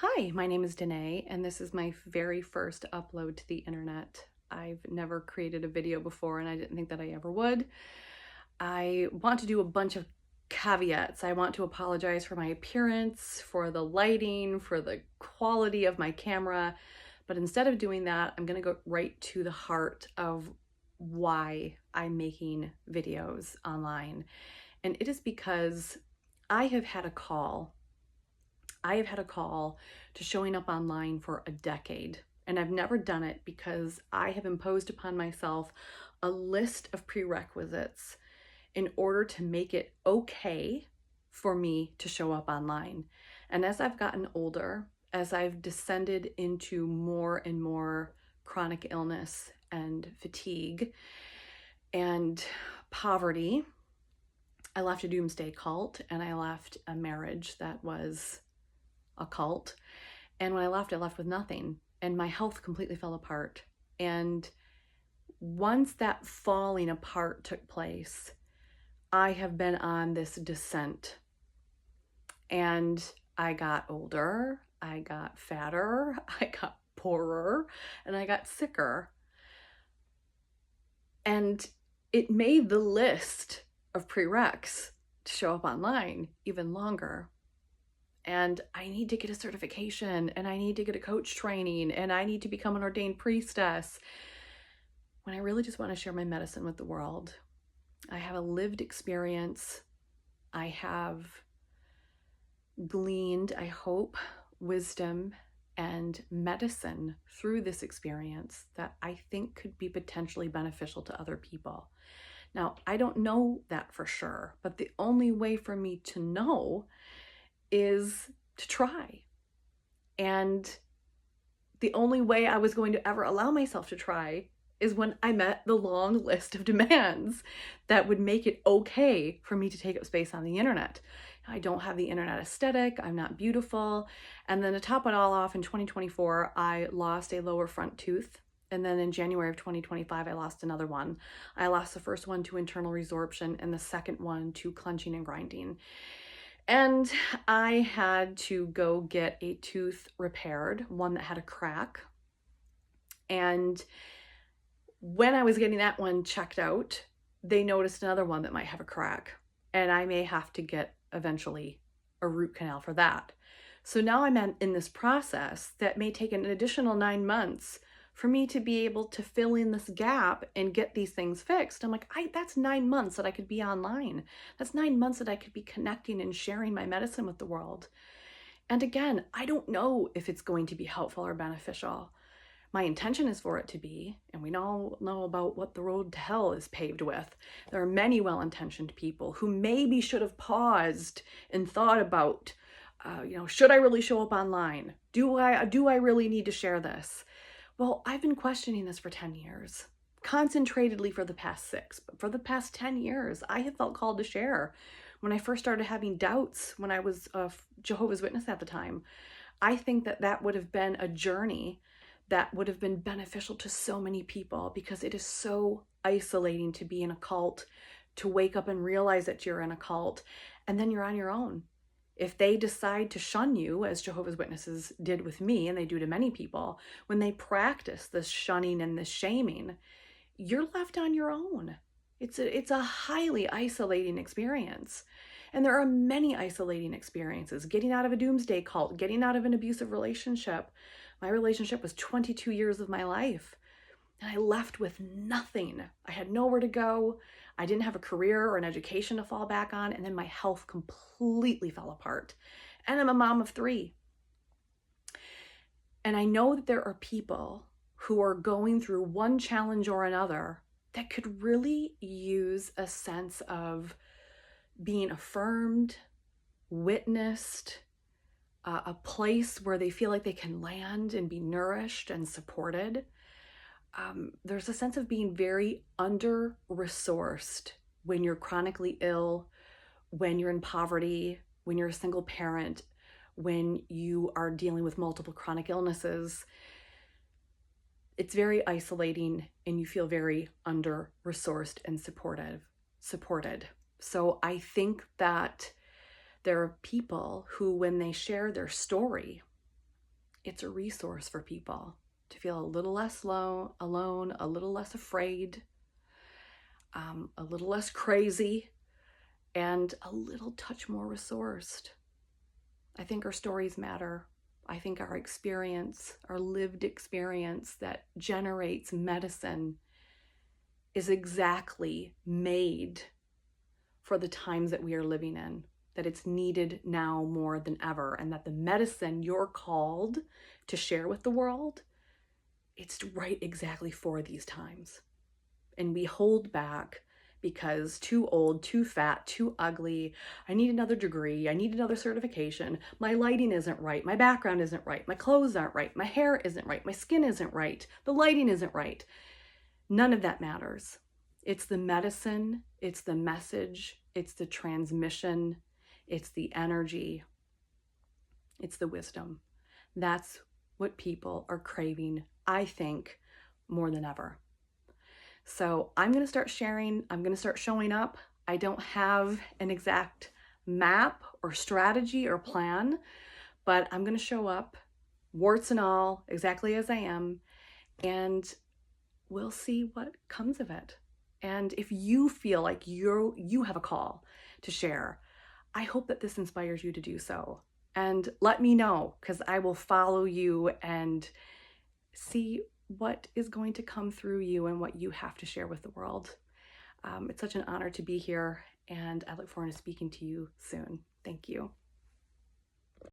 Hi, my name is Danae, and this is my very first upload to the internet. I've never created a video before, and I didn't think that I ever would. I want to do a bunch of caveats. I want to apologize for my appearance, for the lighting, for the quality of my camera, but instead of doing that, I'm going to go right to the heart of why I'm making videos online. And it is because I have had a call I have had a call to showing up online for a decade, and I've never done it because I have imposed upon myself a list of prerequisites in order to make it okay for me to show up online. And as I've gotten older, as I've descended into more and more chronic illness and fatigue and poverty, I left a doomsday cult and I left a marriage that was a cult. And when I left with nothing, and my health completely fell apart. And once that falling apart took place, I have been on this descent. And I got older, I got fatter, I got poorer, and I got sicker. And it made the list of prereqs to show up online even longer. And I need to get a certification, and I need to get a coach training, and I need to become an ordained priestess, when I really just want to share my medicine with the world. I have a lived experience. I have gleaned, I hope, wisdom and medicine through this experience that I think could be potentially beneficial to other people. Now, I don't know that for sure, but the only way for me to know is to try. And the only way I was going to ever allow myself to try is when I met the long list of demands that would make it okay for me to take up space on the internet. I don't have the internet aesthetic, I'm not beautiful. And then to top it all off, in 2024, I lost a lower front tooth. And then in January of 2025, I lost another one. I lost the first one to internal resorption and the second one to clenching and grinding. And I had to go get a tooth repaired, one that had a crack. And when I was getting that one checked out, they noticed another one that might have a crack. And I may have to get eventually a root canal for that. So now I'm in this process that may take an additional 9 months for me to be able to fill in this gap and get these things fixed. I'm like, that's 9 months that I could be online. That's 9 months that I could be connecting and sharing my medicine with the world. And again, I don't know if it's going to be helpful or beneficial. My intention is for it to be, and we all know about what the road to hell is paved with. There are many well-intentioned people who maybe should have paused and thought about, should I really show up online? Do I really need to share this? Well, I've been questioning this for 10 years, concentratedly for the past 6, but for the past 10 years, I have felt called to share. When I first started having doubts, when I was a Jehovah's Witness at the time, I think that would have been a journey that would have been beneficial to so many people, because it is so isolating to be in a cult, to wake up and realize that you're in a cult, and then you're on your own. If they decide to shun you, as Jehovah's Witnesses did with me, and they do to many people, when they practice this shunning and this shaming, you're left on your own. It's a highly isolating experience. And there are many isolating experiences. Getting out of a doomsday cult, getting out of an abusive relationship. My relationship was 22 years of my life. And I left with nothing. I had nowhere to go. I didn't have a career or an education to fall back on. And then my health completely fell apart. And I'm a mom of 3. And I know that there are people who are going through one challenge or another that could really use a sense of being affirmed, witnessed, a place where they feel like they can land and be nourished and supported. There's a sense of being very under-resourced when you're chronically ill, when you're in poverty, when you're a single parent, when you are dealing with multiple chronic illnesses. It's very isolating, and you feel very under-resourced and supported. So I think that there are people who, when they share their story, It's a resource for people to feel a little less alone, a little less afraid, a little less crazy, and a little touch more resourced. I think our stories matter. I think our experience, our lived experience that generates medicine, is exactly made for the times that we are living in, that it's needed now more than ever, and that the medicine you're called to share with the world, it's right exactly for these times. And we hold back because too old, too fat, too ugly, I need another degree, I need another certification, my lighting isn't right, my background isn't right, my clothes aren't right, my hair isn't right, my skin isn't right, the lighting isn't right. None of that matters. It's the medicine, it's the message, it's the transmission, it's the energy, it's the wisdom. That's what people are craving, I think, more than ever. So I'm going to start sharing, I'm going to start showing up. I don't have an exact map or strategy or plan, but I'm going to show up, warts and all, exactly as I am, and we'll see what comes of it. And if you feel like you have a call to share, I hope that this inspires you to do so. And let me know, because I will follow you and see what is going to come through you and what you have to share with the world. It's such an honor to be here, and I look forward to speaking to you soon. Thank you.